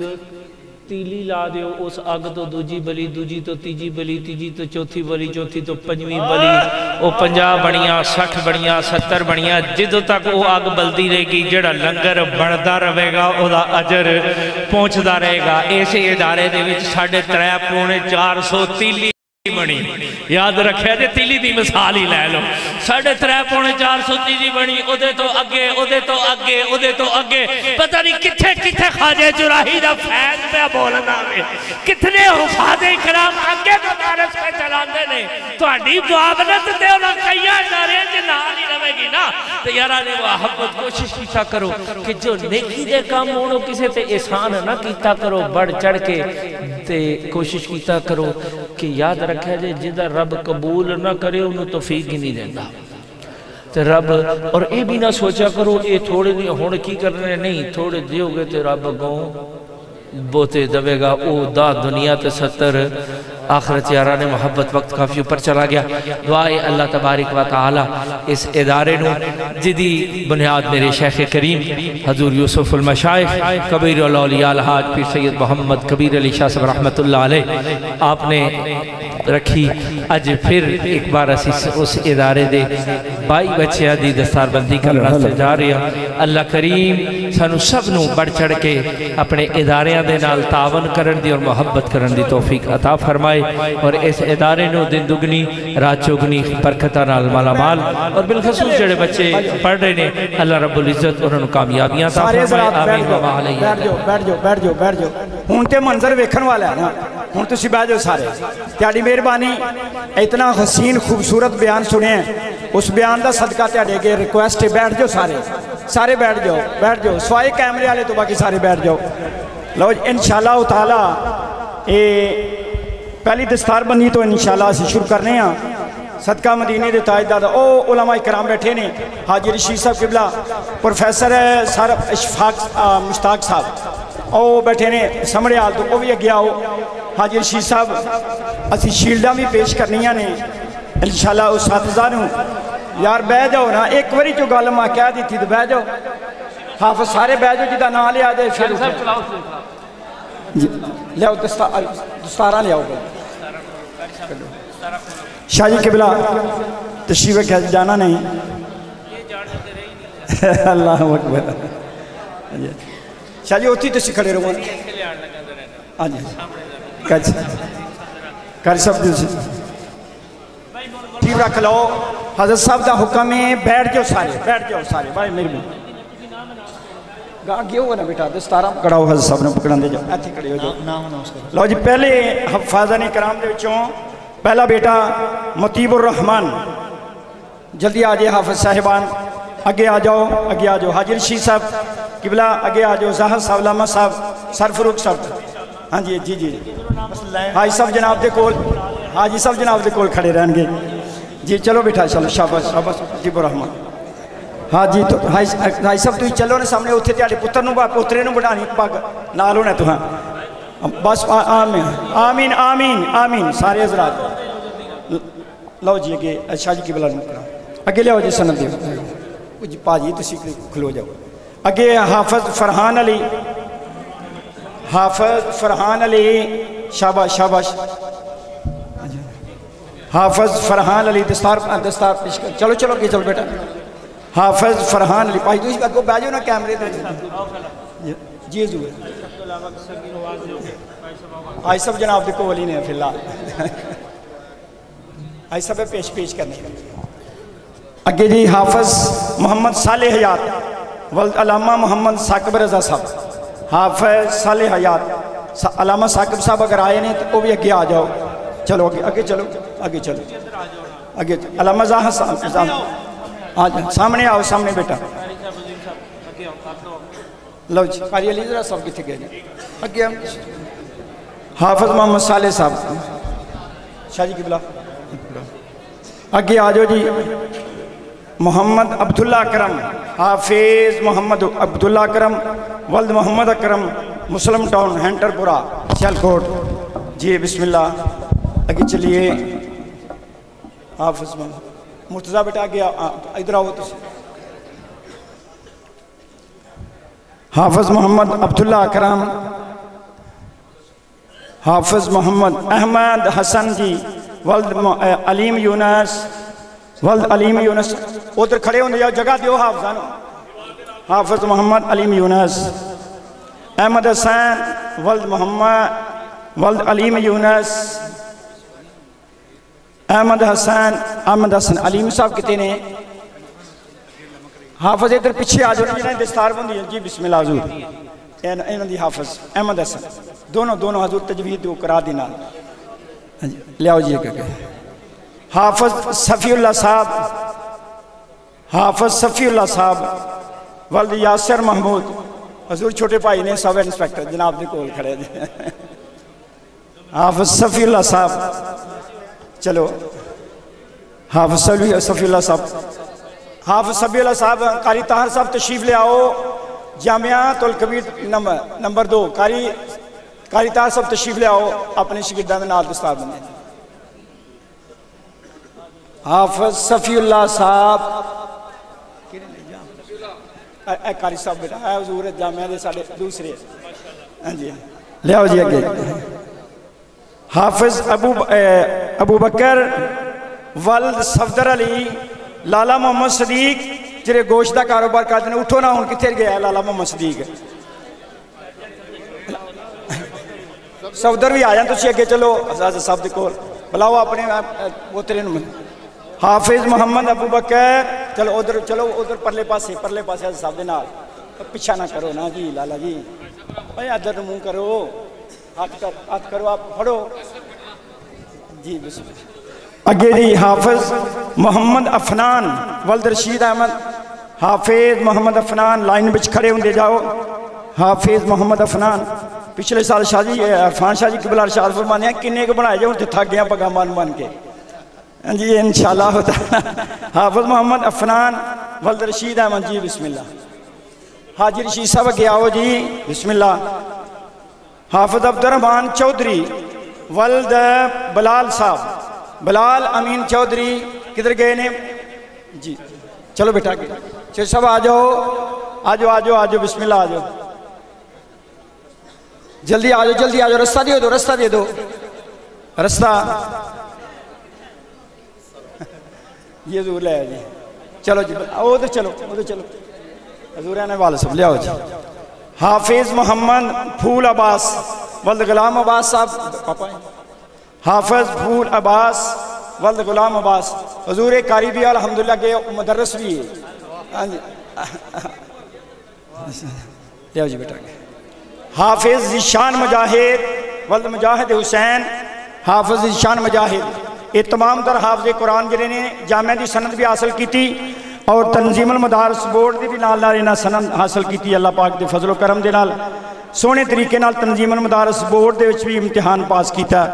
تیلی لا دے ہو اس آگ تو دوجی بلی دوجی تو تیجی بلی تیجی تو چوتھی بلی چوتھی تو پنجویں بلی وہ 50 بڑیاں 60 بڑیاں 70 بڑیاں جدو تک وہ آگ بلدی رہے گی جڑا لنگر بڑھدا رہے گا او دا اجر پہنچدا رہے گا۔ ایسے ادارے دے وچ 3.5 پونے 400 تیلی بنی۔ یاد رکھے جے تیلی دی مثال ہی لے لو 3.5 پونے 400 تیلی بنی، او دے تو اگے او دے تو اگے او دے تو اگے پتہ نہیں کتھے کتھے خواجہ جراحی دا فیض پہ بولنا میں کتنے حفاظ اکرام اگے تو دارس پہ چلاندے نے تو اڈی معاونت تے انہاں کئی ادارے جنال ہی رہے گی نا۔ تو یارہ نے محبت کوشش کیتا کرو کہ جو نیکی دے کام ہونو کسے تے احسان نہ کیتا کرو، بڑھ چڑھ کے تے کوشش کیتا کرو کہ یاد رکھے جے جدہ رب قبول نہ کرے انہوں توفیق ہی نہیں دیندہ تے رب۔ اور اے بھی نہ سوچا کرو اے تھوڑے نہیں ہونے کی کرنے نہیں، تھوڑے دیو گے تے رب گوں بوتے دوے گا او دا دنیا تے 70 آخرت۔ یاران محبت وقت کافی اوپر چلا گیا۔ دعائے اللہ تبارک و تعالی اس ادارے نو جدی بنیاد میرے شیخ کریم حضور یوسف المشائخ کبیر الاولیاء الحاج پیر سید محمد کبیر علی شاہ صاحب رحمت اللہ علیہ آپ نے رکھی۔ اج پھر ایک بار اس ادارے دے 22 بچے دی دستار بندی کرنا جا رہے ہیں۔ اللہ کریم سانو سب نو بڑھ چڑھ کے اپنے اداریاں دے نال تعاون کرن دی اور محبت کرن دی توفیق عطا فرمائے، اور اس ادارے نو دن دگنی رات چوگنی برکتہ نال مالا مال، اور بالخصوص جڑے بچے پڑھ رہے نے اللہ رب العزت انہوں نے کامیابیاں عطا فرمائے۔ آمین و علیہ۔ بیٹھ جاؤ ہون تے منظر ویکھن والا ہے نا، ہون تو سی بیٹھ جاؤ سارے۔ تیاری مہربانی اتنا حسین خوبصورت بیان سنے ہیں، اس بیان دا صدقہ تیارے گے ریکویسٹ ہے بیٹھ جاؤ سارے بیٹھ جاؤ سوائے کیمرے والے تو باقی سارے بیٹھ جاؤ۔ لو انشاءاللہ تعالی پہلی دستار بندی تو انشاءاللہ اسی شروع کرنے ہیں۔ صدقہ مدینے دے تاجدار او علماء کرام بیٹھے نے، حاجی رشید صاحب قبلہ، پروفیسر سر اشفاق مشتاق صاحب او بیٹھے نے سمڑے آل تو او بھی اگیا ہو۔ حاجی رشید صاحب اسی شیلڈاں بھی پیش کرنیاں نے انشاءاللہ اس ساتھزار ہوں۔ یار بہ جاؤ نا، ایک وری جو گالہ ماں کہہ دی تھی تو بہ جاؤ، حافظ سارے بہ جاؤ جدہ نہ لے آدھے پھر لے آؤ دستارہ لے آؤ۔ شاہ جی قبلہ تشریف کہہ جانا نہیں، اللہ اکبر۔ شاہ جی ہوتی تو کھڑے رہو۔ ہاں جی قاری صاحب دل سے ٹھیک رکھ لو حضرت صاحب دا حکم ہے بیٹھ جاؤ سارے بھائی میری گا گیا ہوگا نا بیٹا دستارہ کڑا ہو حضرت صاحب نے پکڑان دے جاؤ ایتھی کڑے ہو جاؤ لو جی پہلے حفاظان کرام دے وچوں پہلا بیٹا مطیب الرحمن جلدی آجے حافظ صاحبان اگے آ جاؤ حاجی رشید صاحب قبلہ اگے آ جاؤ ظاہر صاحب لامہ صاحب سرفروق صاحب ہاں جی حاجی صاحب جناب دے کول کھڑے رہن گے جی چلو بیٹھا چلو شاباش مطیب الرحمن ہاں جی تو حاجی صاحب تو چلو نے سامنے اتھے تیارے پتر نو پوترے نو بڑھانی پاک نال ہونا تو ہاں بس آمین سارے حضرات لو جی اگے شاہ جی قبلہ نو اگے لے آؤ جی سند دیو جی پا جی تسی کھلو جاؤ اگے حافظ فرحان علی شاباش حافظ فرحان علی دستار پیش کر چلو اگے چلو بیٹا حافظ فرحان علی پائی تو اگو بیجو نا کیمرے دے جی حضور آئی سب جناب دے کولی نے فی اللہ آئی سب پیش کرنے اگے جی حافظ محمد صالح حیات ولد علامہ محمد ثاقب رضا صاحب حافظ صالح حیات علامہ ثاقب صاحب اگر آئے نہیں تو وہ بھی اگے آ جاؤ چلو اگے چلو علامہ ظاہر صاحب سامنے آؤ سامنے بیٹا لو جی قاری علی ذرا صاحب کتنے گئے اگے حافظ محمد صالح صاحب شاہ جی قبلہ اگے آ جاؤ جی محمد عبداللہ اکرم حافظ محمد عبداللہ اکرم ولد محمد اکرم مسلم ٹاؤن ہینٹر پورا سیالکوٹ جی بسم اللہ اگے چلیے حافظ محمد مرتضیٰ بیٹا آگے ادھر آؤ تو حافظ محمد عبداللہ اکرم حافظ محمد احمد حسن جی ولد علیم یونس ادھر کھڑے ہونے جاؤ جگہ دیو حافظان حافظ محمد علیم یونس احمد حسن ولد علیم یونس احمد حسن علیم صاحب کتے نے حافظ ادھر پیچھے آ جاؤ جنہیں دستار بندی جی بسم اللہ حضور انہوں دی حافظ احمد حسن دونوں حضور تجوید دو کرا دینا لے آؤ جی کہ حافظ صفی اللہ صاحب ولد یاسر محمود حضور چھوٹے بھائی نے سب انسپیکٹر جناب دے کول کھڑے دے حافظ صفی اللہ صاحب چلو حافظ صفی اللہ صاحب قاری طاہر صاحب تشریف لے آؤ جامعہ الکبیر نمبر 2 قاری طاہر صاحب تشریف لے آؤ اپنے شاگرداں دے نال دستار بندے حافظ صفی اللہ صاحب اے قاری صاحب بیٹا اے حضور جامعہ دے ساڑے دوسرے لے آؤ جی اگے حافظ ابو بکر ولد صفدر علی لالا محمد صدیق جرے گوشت دا کاروبار کرتے ہیں اٹھو نہ ہون کتھر گیا ہے لالا محمد صدیق صفدر بھی آجاں تو اگے چلو حضرت صاحب دے کول بلاؤ اپنے پوترے نو حافظ محمد ابو بکر چلو ادھر پرلے پاسے حضرت صاحب دے نال پیچھا نہ کرو نا جی لالا جی بھائی ادھر منہ کرو ہاتھ کرو آپ پڑھو جی بسم اللہ اگے جی حافظ محمد افنان ولد رشید احمد حافظ محمد افنان لائن بچ کھڑے ہوندے جاؤ حافظ محمد افنان پچھلے سال شاہ جی عرفان شاہ جی قبلہ ارشاد فرمانے ہیں کنے کے بنائے جاؤں تھک گیا پگامان بن کے جی انشاءاللہ ہوتا حافظ محمد افنان ولد رشید احمد جی بسم اللہ حاجی رشید صاحب اگے آؤ جی بسم اللہ حافظ عبد الرحمن چودھری ولد بلال صاحب بلال امین چودھری کدھر گئے نے جی چلو بیٹا گئے چلو سب آ جاؤ بسم اللہ آ جاؤ جلدی آ جاؤ رستہ دے دو رستہ یہ حضور لے جی چلو جی ادھر چلو حضور آنے والے سب لے آؤ جی حافظ محمد پھول عباس ولد غلام عباس صاحب پاپا حافظ پھول عباس ولد غلام عباس حضور قاری بھی الحمدللہ کے مدرس بھی ہے. ہاں جی لیاؤ جی بیٹا. حافظ ذیشان مجاہد ولد مجاہد حسین حافظ ذیشان مجاہد یہ تمام در حافظ قرآن جنہیں نے جامعہ دی سند بھی حاصل کی تھی اور تنظیم المدارس بورڈ دی بھی نال انہاں سند حاصل کی تھی. اللہ پاک دے فضل و کرم دے نال سونے طریقے نال تنظیم المدارس بورڈ دے وچ بھی امتحان پاس کیتا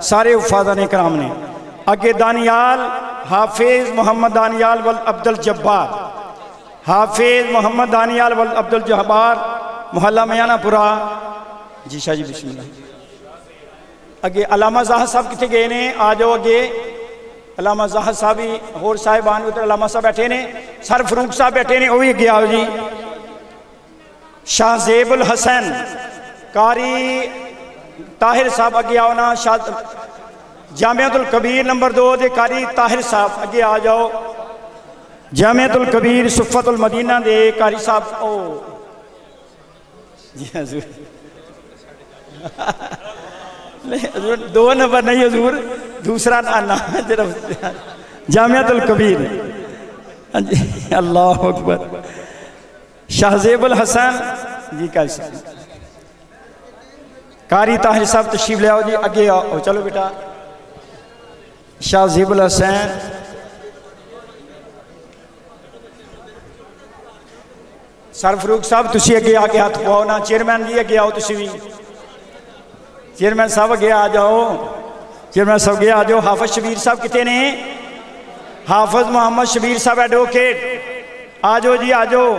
سارے حفاظان کرام نے. اگے دانیال حافظ محمد دانیال ولد عبدالجبار حافظ محمد دانیال ولد عبدالجبار محلہ میانہ پورا. جی شاہ جی بسم اللہ. اگے علامہ زاہد صاحب کتے گئے نے آ جاؤ اگے. علامہ زاہد صاحب بھی اور صاحبان ادھر علامہ صاحب بیٹھے نے سر فروق صاحب بیٹھے نے وہ بھی اگے آؤ جی. شاہ زیب الحسن قاری طاہر صاحب اگے آؤ نا. جامعۃ الکبیر نمبر 2 دے قاری طاہر صاحب اگے آ جاؤ. جامعۃ الکبیر صفت المدینہ دے قاری صاحب او جی حضور حضور 2 نمبر نہیں حضور دوسرا نام جامعۃ الکبیر. اللہ اکبر. شاہ زیب الحسن جی قاری صاحب قاری طاہر صاحب تشریف لے آؤ جی اگے آؤ. چلو بیٹا شاہ زیب الحسن سر فروق صاحب تسی اگے آگے ہاتھ پاؤ نا. چیئرمین جی اگے آؤ تسی بھی. چیئرمین صاحب اگے آ جاؤ. چیئرمین صاحب اگے آ جاؤ. حافظ شبیر صاحب کتے نے حافظ محمد شبیر صاحب ایڈوکیٹ آ جاؤ جی آ جاؤ.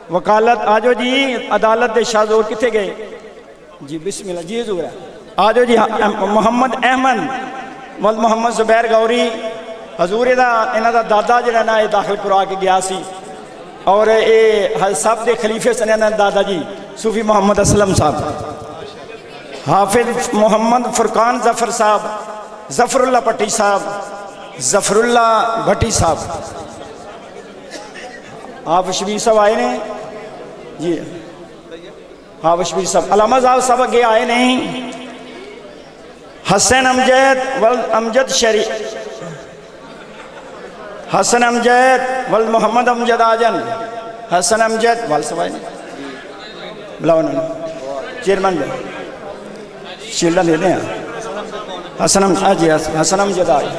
وکالت آ جاؤ جی عدالت دے شاہ زور کتے گئے جی بسم اللہ جی حضور آ جاؤ جی. محمد احمد ولد محمد زبیر گوری حضور انہاں دا دادا جڑا نا یہ داخل کرا کے گیا سی اور اے حضرت صاحب دے خلیفے سنے نا دادا جی صوفی محمد اسلم صاحب. حافظ محمد فرقان ظفر صاحب ظفر اللہ پٹی صاحب ظفر اللہ بھٹی صاحب. حافظ شبیر صاحب آئے نے جی حافظ شبیر صاحب. علامہ صاحب اگے آئے نہیں. حسن امجد ولد امجد شریف حسن امجد ولد محمد امجد آجن حسن امجد والد صاحب آئے نہیں بلاؤنا چیئرمین دے شیلڈہ دے دیں حسن امجد آئے.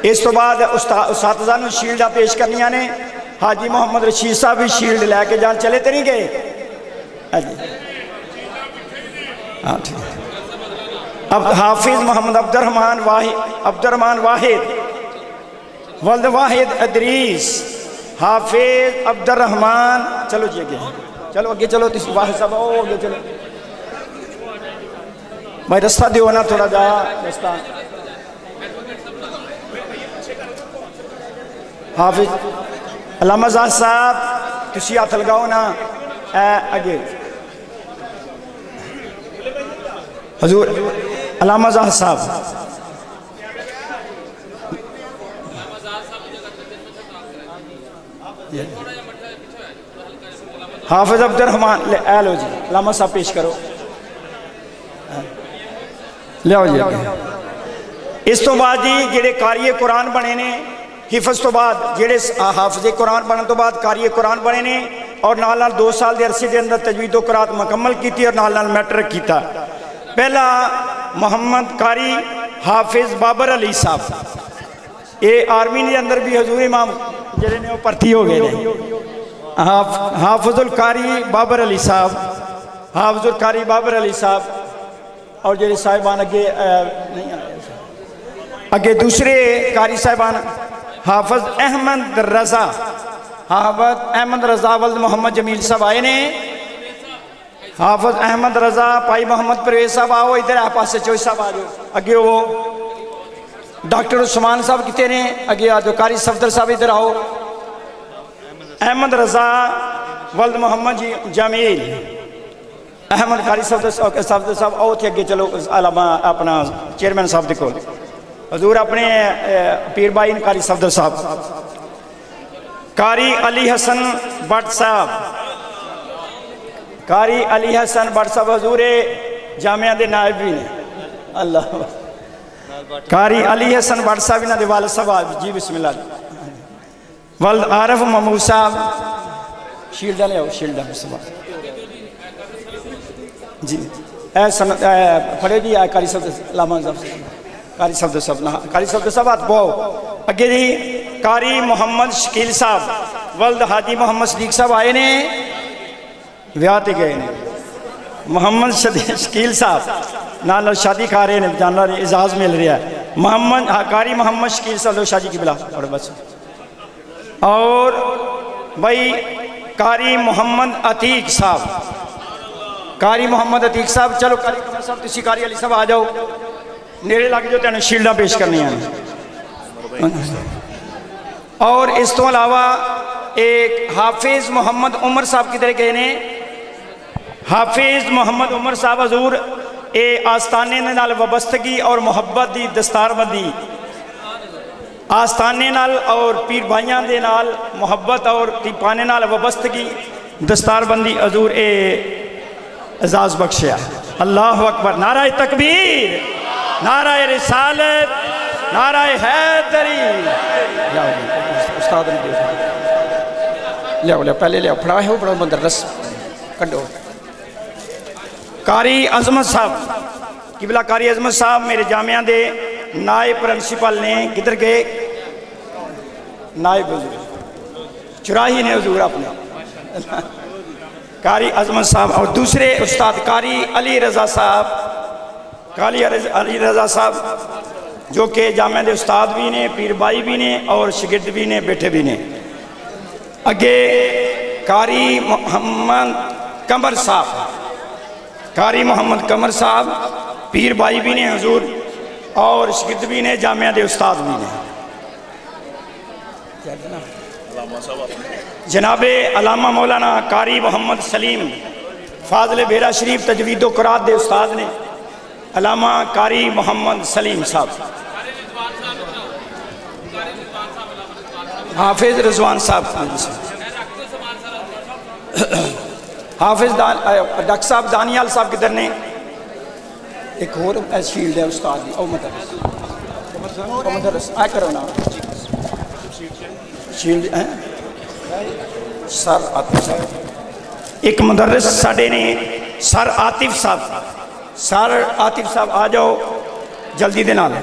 اس تو بعد اساتذہ نے شیلڈہ پیش کرنیاں نے. حاجی محمد رشید صاحب بھی شیلڈ لے کے جان چلے تے نہیں گئے. اب حافظ محمد عبدالرحمن واحد ولد واحد ادریس حافظ عبدالرحمن. چلو جی اگے چلو اگے چلو تیس واحد صاحب او اگے چلو بھائی رستہ دیو نا تھوڑا جا رستہ. حافظ علامہ زاہد صاحب تسی ہاتھ لگاؤ نا اگے. حضور علامہ زاہد صاحب حافظ عبدالرحمن اے لو جی علامہ صاحب پیش کرو لے آؤ جی. اس تو بعد جی جڑے قاری قرآن بنے نے حفظ تو بعد جڑے حافظ قرآن بننے تو بعد قاری قرآن بنے نے اور نال 2 سال دے عرصے دے اندر تجوید و قرات مکمل کیتی اور نال میٹرک کیتا. پہلا محمد قاری حافظ بابر علی صاحب اے آرمی نے اندر بھی حضور امام جڑے نے وہ پرتی ہو گئے. حافظ القاری بابر علی صاحب حافظ القاری بابر علی صاحب اور جڑے صاحبان اگے دوسرے قاری صاحبان حافظ احمد رضا حافظ احمد رضا ولد محمد جمیل صاحب آئے نے. حافظ احمد رضا پائی محمد پرویز صاحب آؤ ادھر آپ پاس سے چوئی صاحب آ جاؤ اگے وہ ڈاکٹر عثمان صاحب کتے نے اگے آ جاؤ. قاری صفدر صاحب ادھر آؤ. احمد رضا ولد محمد جمیل احمد قاری صفدر صاحب آؤ تھے اگے چلو علامہ اپنا چیئرمین صاحب دیکھو حضور اپنے پیر بائی قاری صفدر صاحب. قاری علی حسن بٹ صاحب قاری علی حسن بٹ صاحب حضور جامعہ دے نائب بھی نے. اللہ قاری علی حسن بٹ صاحب انہاں دے والد صاحب جی بسم اللہ والد عارف محمود صاحب شیلڈا لے آؤ شیلڈا بسم اللہ جی پڑھے جی آئے قاری صاحب علامہ قاری صاحب صاحب آت بہو اگے جی قاری محمد شکیل صاحب والد حاجی محمد صدیق صاحب آئے نے ویاتے گئے نے محمد شکیل صاحب نال شادی کھا رہے ہیں جاننا رہے اعزاز مل رہا ہے قاری محمد شکیل صاحب شاہ جی کی بلا اور بس اور بھائی قاری محمد عتیق صاحب چلو قاری قمر صاحب تسی قاری علی صاحب آ جاؤ نیڑے لگ جو تینوں شیلڈاں پیش کرنی ہیں اور اس تو علاوہ ایک حافظ محمد عمر صاحب کی طرح گئے نے حافظ محمد عمر صاحب حضور اے آستانے نال وابستگی اور محبت دی دستار بندی آستانے نال اور پیر بھائیاں دے نال محبت اور تیپانے نال وابستگی دستار بندی حضور اے اعزاز بخشیا اللہ اکبر نعرہ تکبیر نعرہ رسالت نعرہ حیدری استاد نے لے پہلے لے پڑھا ہے وہ بڑا مدرس کڈو قاری عظمت صاحب قبلہ قاری عظمت صاحب میرے جامعہ دے نائب پرنسپل نے کدھر گئے نائب حضور چراہی نے حضور اپنے قاری عظمت صاحب اور دوسرے استاد قاری علی رضا صاحب جو کہ جامعہ دے استاد بھی نے پیر بائی بھی نے اور شگرد بھی نے بیٹھے بھی نے اگے قاری محمد قمر صاحب پیر بائی بھی نے حضور اور شگرد بھی نے جامعہ دے استاد بھی نے جناب علامہ مولانا قاری محمد سلیم فاضل بیرا شریف تجوید و قرآن دے استاد نے علامہ قاری محمد سلیم صاحب حافظ رضوان صاحب حافظ ڈاکٹر صاحب دانیال صاحب کدھر نے ایک اور شیلڈ ہے استاد او مدرس آئے کرو نا شیلڈ ہے سر عاطف صاحب ایک مدرس ساڑے نے سر عاطف صاحب آ جاؤ جلدی دے نال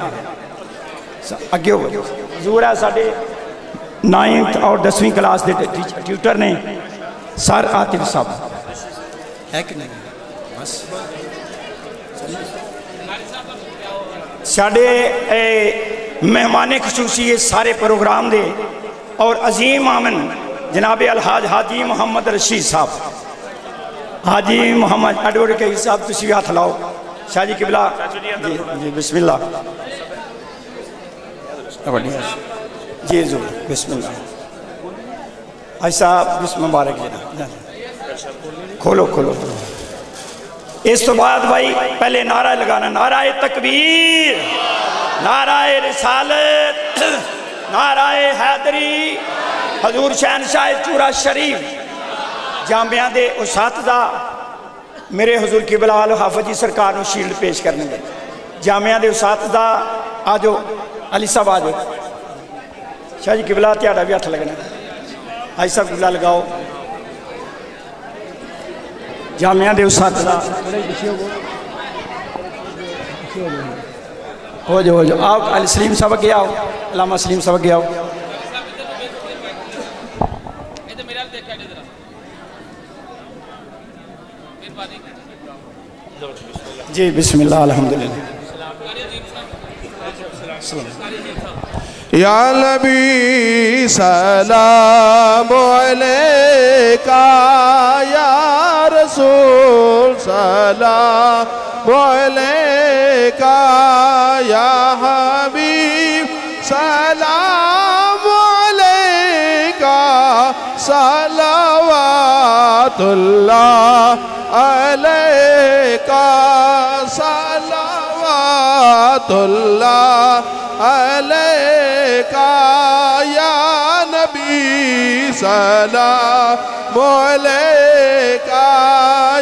اگے ہو حضور ہے ساڑے 9th اور 10ویں کلاس دے ٹیوٹر نے سر عاطف صاحب ہے کہ نہیں بس ساڑے مہمان خصوصی سارے پروگرام دے اور عظیم آمن جناب الحاج حاجی محمد رشید صاحب حاجی محمد ایڈوکیٹ صاحب تسی ہاتھ لاؤ شاہ جی قبلہ جی بسم اللہ جی حضور بسم اللہ حاج صاحب بسم مبارک جنا کھولو اس تو بعد بھائی پہلے نعرہ لگانا نعرہ تکبیر نعرہ رسالت نعرہ حیدری حضور شہنشاہ چورا شریف جامعہ دے اساتذہ میرے حضور قبلہ حافظ جی سرکار نے شیلڈ پیش کرنے دے جامعہ دے اساتذہ آجو علی صاحب آجو شاہ جی قبلہ تیارہ بھی ہاتھ لگنا آج صاحب قبلہ لگاؤ جامعہ دے اساتذہ ہو جو آؤ علی سلیم صاحب کے آؤ علامہ سلیم صاحب کے آؤ جی بسم اللہ الحمدللہ یا نبی سلام علیکہ یا رسول سلام علیکہ یا حبیب سلام علیکہ صلوات اللہ علیکہ صلوات اللہ علیکہ یا نبی سلام علیکہ